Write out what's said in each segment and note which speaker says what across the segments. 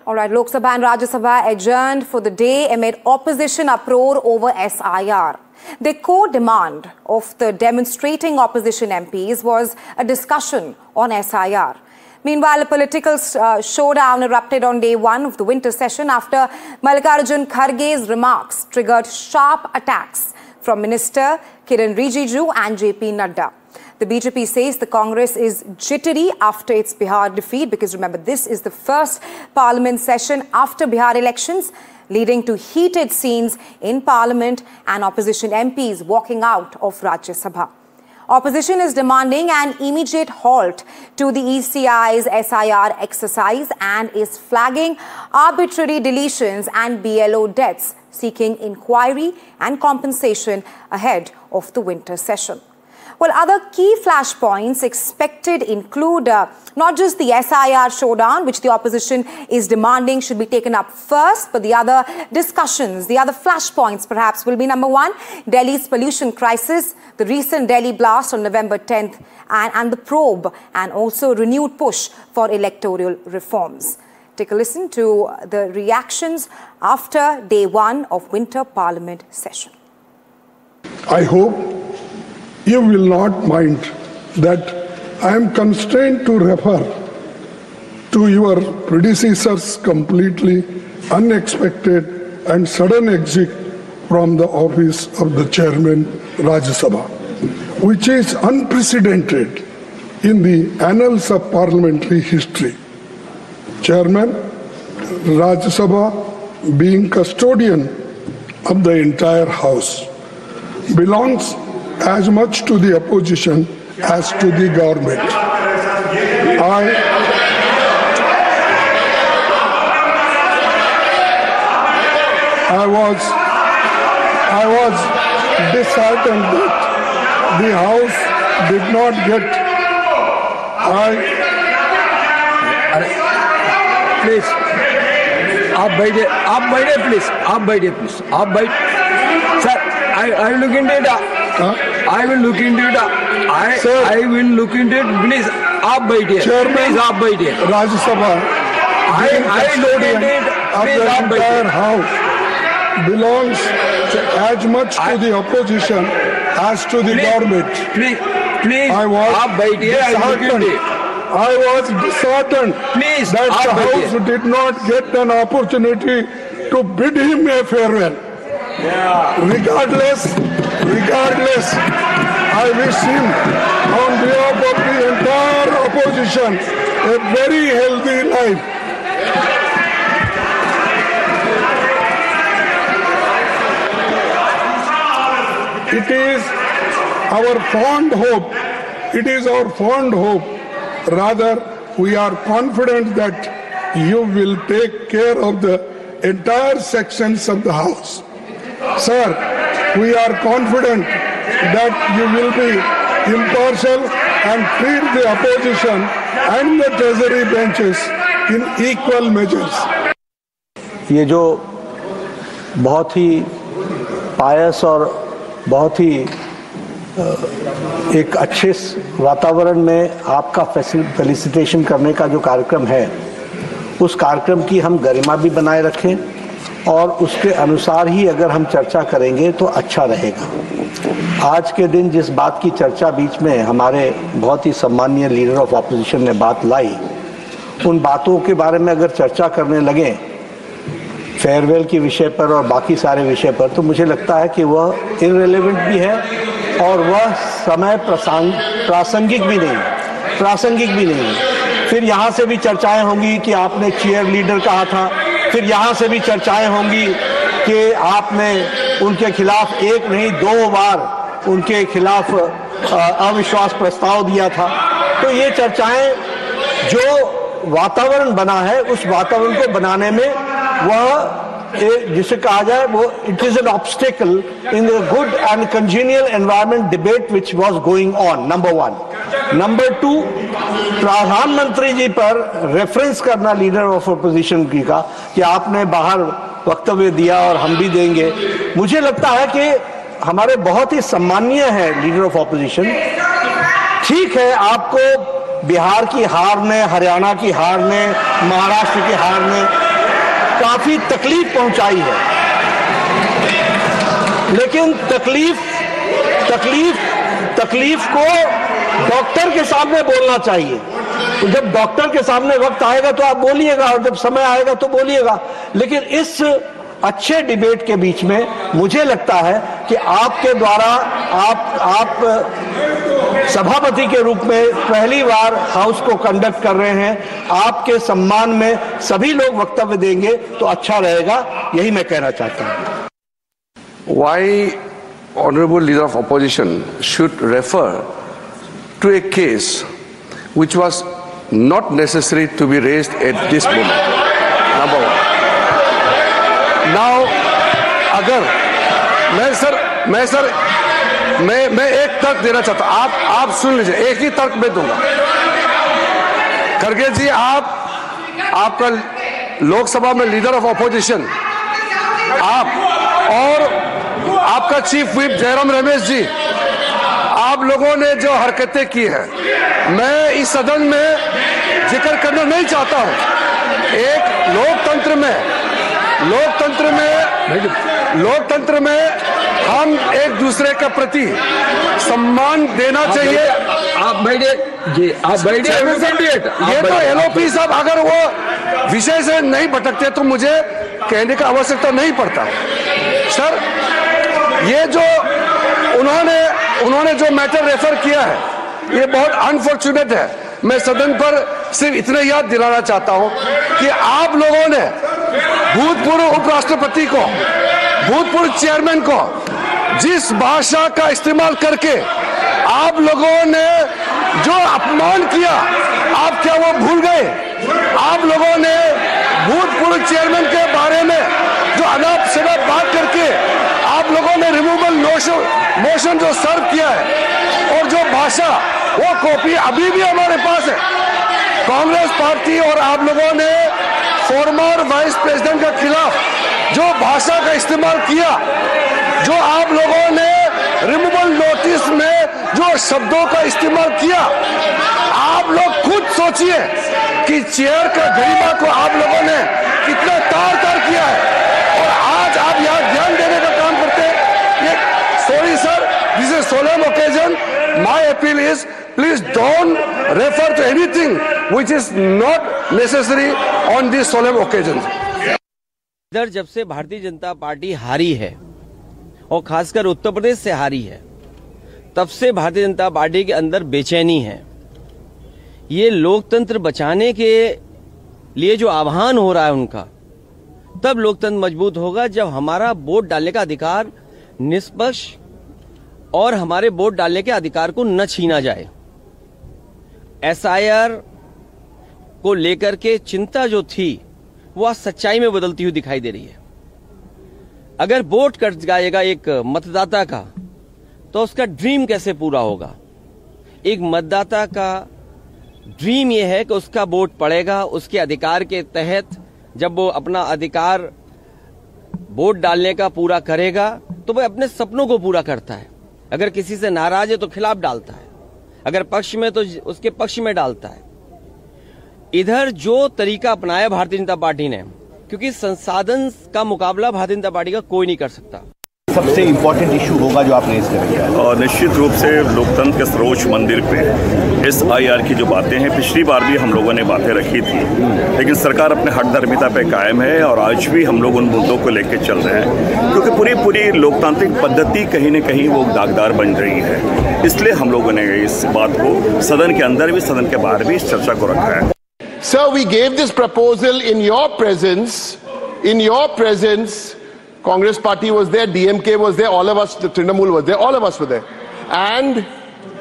Speaker 1: All right, Lok Sabha and Rajya Sabha adjourned for the day amid opposition uproar over SIR. The core demand of the demonstrating opposition MPs was a discussion on SIR. Meanwhile, a political showdown erupted on day one of the winter session after Mallikarjun Kharge's remarks triggered sharp attacks from Minister Kiren Rijiju and JP Nadda. The BJP says the Congress is jittery after its Bihar defeat because, remember, this is the first parliament session after Bihar elections, leading to heated scenes in parliament and opposition MPs walking out of Rajya Sabha. Opposition is demanding an immediate halt to the ECI's SIR exercise and is flagging arbitrary deletions and BLO deaths, seeking inquiry and compensation ahead of the winter session. Well, other key flashpoints expected include not just the SIR showdown, which the opposition is demanding should be taken up first, but the other discussions, the other flashpoints perhaps will be number one, Delhi's pollution crisis, the recent Delhi blast on November 10th, and the probe, and also renewed push for electoral reforms. Take a listen to the reactions after day one of winter parliament session.
Speaker 2: I hope you will not mind that I am constrained to refer to your predecessor's completely unexpected and sudden exit from the office of the chairman Rajya Sabha, which is unprecedented in the annals of parliamentary history. Chairman Rajya Sabha, being custodian of the entire house, belongs as much to the opposition as to the government. I was disheartened that the House did not get.
Speaker 3: Please, आप बैठिए, Sir, I will look into it. I will look into it. I will look into it. Please, आप बैठिए. Please, आप बैठिए.
Speaker 2: Rajya Sabha,
Speaker 3: I look into it. Please, आप बैठिए.
Speaker 2: House belongs as much to the opposition as to the government.
Speaker 3: Please, आप बैठिए.
Speaker 2: I was disheartened
Speaker 3: Please,
Speaker 2: that the House did not get an opportunity to bid him a farewell. Regardless, I wish him, on behalf of the entire opposition, a very healthy life. It is our fond hope, rather we are confident that you will take care of the entire sections of the House. Sir, we are confident that you will be impartial and treat the opposition and the treasury benches in equal measures.
Speaker 4: ये जो बहुत ही पायस और बहुत ही एक अच्छे वातावरण में आपका फेलिसिटेशन करने का जो कार्यक्रम है, उस कार्यक्रम की हम गरिमा भी बनाए रखें और उसके अनुसार ही अगर हम चर्चा करेंगे तो अच्छा रहेगा। आज के दिन जिस बात की चर्चा बीच में हमारे बहुत ही सम्मानीय लीडर ऑफ ऑपोजिशन ने बात लाई, उन बातों के बारे में अगर चर्चा करने लगे फेयरवेल के विषय पर और बाकी सारे विषय पर, तो मुझे लगता है कि वह इररिलेवेंट भी है और वह समय प्रासंगिक भी नहीं। फिर यहाँ से भी चर्चाएं होंगी कि आपने चीयर लीडर कहा था, फिर यहाँ से भी चर्चाएं होंगी कि आपने उनके खिलाफ एक नहीं 2 बार उनके खिलाफ अविश्वास प्रस्ताव दिया था। तो ये चर्चाएं, जो वातावरण बना है उस वातावरण को बनाने में वह जिसे कहा जाए वो it is an obstacle in the good and congenial environment debate which was going on, number 1। Number 2, प्रधानमंत्री जी पर रेफरेंस करना लीडर ऑफ अपोजिशन की का कि आपने बाहर वक्तव्य दिया और हम भी देंगे। मुझे लगता है कि हमारे बहुत ही सम्मानीय है लीडर ऑफ अपोजिशन। ठीक है, आपको बिहार की हार ने, हरियाणा की हार ने, महाराष्ट्र की हार ने काफी तकलीफ पहुंचाई है, लेकिन तकलीफ को डॉक्टर के सामने बोलना चाहिए। तो जब डॉक्टर के सामने वक्त आएगा तो आप बोलिएगा, और जब समय आएगा तो बोलिएगा। लेकिन इस अच्छे डिबेट के बीच में मुझे लगता है कि आपके द्वारा आप सभापति के रूप में पहली बार हाउस को कंडक्ट कर रहे हैं, आपके सम्मान में सभी लोग वक्तव्य देंगे तो अच्छा रहेगा, यही मैं कहना चाहता हूं।
Speaker 5: Why Honorable Leader of Opposition should refer to a case which was not necessary to be raised at this moment. Number one. Now, अगर मैं एक तर्क देना चाहता हूं, आप सुन लीजिए, एक ही तर्क मैं दूंगा। खड़गे जी, आपका लोकसभा में लीडर ऑफ ऑपोजिशन, आप और आपका चीफ व्हिप जयराम रमेश जी, आप लोगों ने जो हरकतें की है, मैं इस सदन में जिक्र करना नहीं चाहता हूं। एक लोकतंत्र में हम एक दूसरे के प्रति सम्मान देना चाहिए।
Speaker 3: आप बैठिए जी, आप बैठिए।
Speaker 5: ये तो एलओपी साहब अगर वो विषय से नहीं भटकते तो मुझे कहने का आवश्यकता नहीं पड़ता। सर, ये जो उन्होंने जो मैटर रेफर किया है, ये बहुत अनफॉर्चुनेट है। मैं सदन पर सिर्फ इतना याद दिलाना चाहता हूं कि आप लोगों ने भूतपूर्व उपराष्ट्रपति को, भूतपूर्व चेयरमैन को जिस भाषा का इस्तेमाल करके आप लोगों ने जो अपमान किया, आप क्या वो भूल गए? आप लोगों ने भूतपूर्व चेयरमैन के बारे में जो अनाप शनाप बात करके आप लोगों ने रिमूवल मोशन जो सर्व किया है, और जो भाषा, वो कॉपी अभी भी हमारे पास है। कांग्रेस पार्टी और आप लोगों ने फॉर्मर वाइस प्रेसिडेंट के खिलाफ जो भाषा का इस्तेमाल किया, जो आप लोगों ने रिमूवल नोटिस में जो शब्दों का इस्तेमाल किया, आप लोग खुद सोचिए कि चेयर का गरिमा को आप लोगों ने कितना तार किया है, और आज आप यहाँ ध्यान देने का काम करते हैं। Sorry sir, this is a solemn occasion. My appeal is, please don't refer to anything which is not necessary on this solemn occasion.
Speaker 6: इधर जब से भारतीय जनता पार्टी हारी है, और खासकर उत्तर प्रदेश से हारी है, तब से भारतीय जनता पार्टी के अंदर बेचैनी है। ये लोकतंत्र बचाने के लिए जो आह्वान हो रहा है उनका, तब लोकतंत्र मजबूत होगा जब हमारा वोट डालने का अधिकार निष्पक्ष और हमारे वोट डालने के अधिकार को न छीना जाए। एसआईआर को लेकर के चिंता जो थी वो आज सच्चाई में बदलती हुई दिखाई दे रही है। अगर वोट कट जाएगा एक मतदाता का, तो उसका ड्रीम कैसे पूरा होगा? एक मतदाता का ड्रीम यह है कि उसका वोट पड़ेगा, उसके अधिकार के तहत जब वो अपना अधिकार वोट डालने का पूरा करेगा तो वह अपने सपनों को पूरा करता है। अगर किसी से नाराज है तो खिलाफ डालता है, अगर पक्ष में तो उसके पक्ष में डालता है। इधर जो तरीका अपनाया भारतीय जनता पार्टी ने, क्योंकि संसाधन का मुकाबला भारतीय जनता पार्टी का कोई नहीं कर सकता।
Speaker 7: सबसे इम्पोर्टेंट इशू होगा जो आप रेज करेंगे?
Speaker 8: और निश्चित रूप से लोकतंत्र के सर्वोच्च मंदिर पे एसआईआर की जो बातें हैं, पिछली बार भी हम लोगों ने बातें रखी थी, लेकिन सरकार अपने हठधर्मिता पे कायम है और आज भी हम लोग उन मुद्दों को लेकर चल रहे हैं, क्योंकि पूरी लोकतांत्रिक पद्धति कहीं न कहीं वो दागदार बन रही है। इसलिए हम लोगों ने इस बात को सदन के अंदर भी, सदन के बाहर भी इस चर्चा को रखा है।
Speaker 9: Sir, we gave this proposal in your presence. In your presence, Congress party was there, DMK was there, all of us, the Trinamool was there, all of us were there. And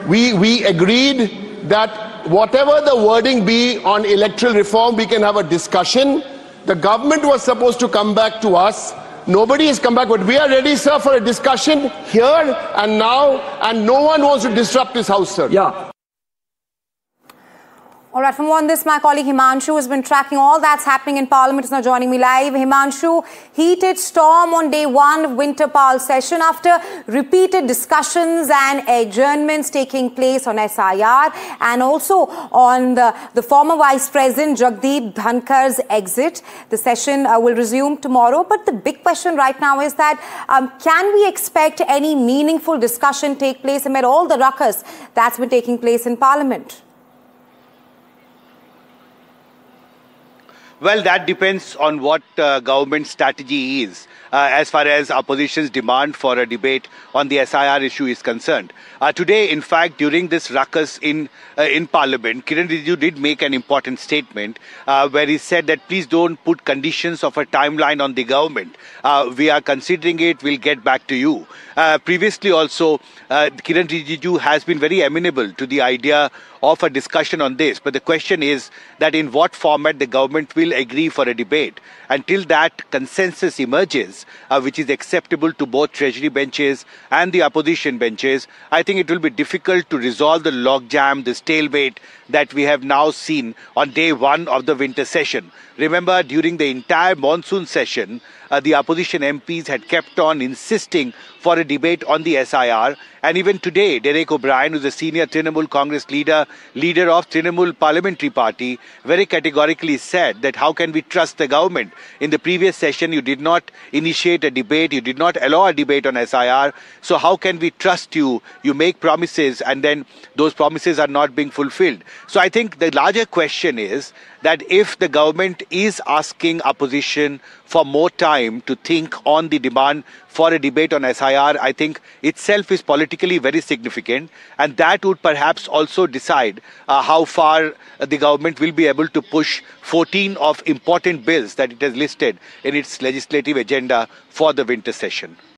Speaker 9: we agreed that whatever the wording be on electoral reform, we can have a discussion. The government was supposed to come back to us. Nobody has come back, but we are ready, sir, for a discussion here and now, and no one wants to disrupt this house, sir.
Speaker 3: Yeah.
Speaker 1: All right, for more on this, my colleague Himanshu has been tracking all that's happening in Parliament. Is now joining me live. Himanshu, heated storm on day one of Winter Parl session after repeated discussions and adjournments taking place on SIR and also on the former Vice President Jagdeep Dhankar's exit. The session will resume tomorrow. But the big question right now is that can we expect any meaningful discussion take place amid all the ruckus that's been taking place in Parliament?
Speaker 7: Well, that depends on what government strategy is as far as opposition's demand for a debate on the SIR issue is concerned. Today, in fact, during this ruckus in Parliament, Kiren Rijiju did make an important statement where he said that please don't put conditions of a timeline on the government. We are considering it, we'll get back to you. Previously also, Kiren Rijiju has been very amenable to the idea of a discussion on this. But the question is that in what format the government will agree for a debate. Until that consensus emerges, which is acceptable to both Treasury benches and the opposition benches, I think it will be difficult to resolve the logjam, the stalemate that we have now seen on day one of the winter session. Remember, during the entire monsoon session, the opposition MPs had kept on insisting for a debate on the SIR. And even today, Derek O'Brien, who is a senior Trinamool Congress leader of Trinamool Parliamentary Party, very categorically said that how can we trust the government? In the previous session, you did not initiate a debate, you did not allow a debate on SIR. So how can we trust you? You make promises and then those promises are not being fulfilled. So I think the larger question is that if the government is asking opposition for more time to think on the demand for a debate on SIR, I think itself is politically very significant, and that would perhaps also decide how far the government will be able to push 14 of important bills that it has listed in its legislative agenda for the winter session.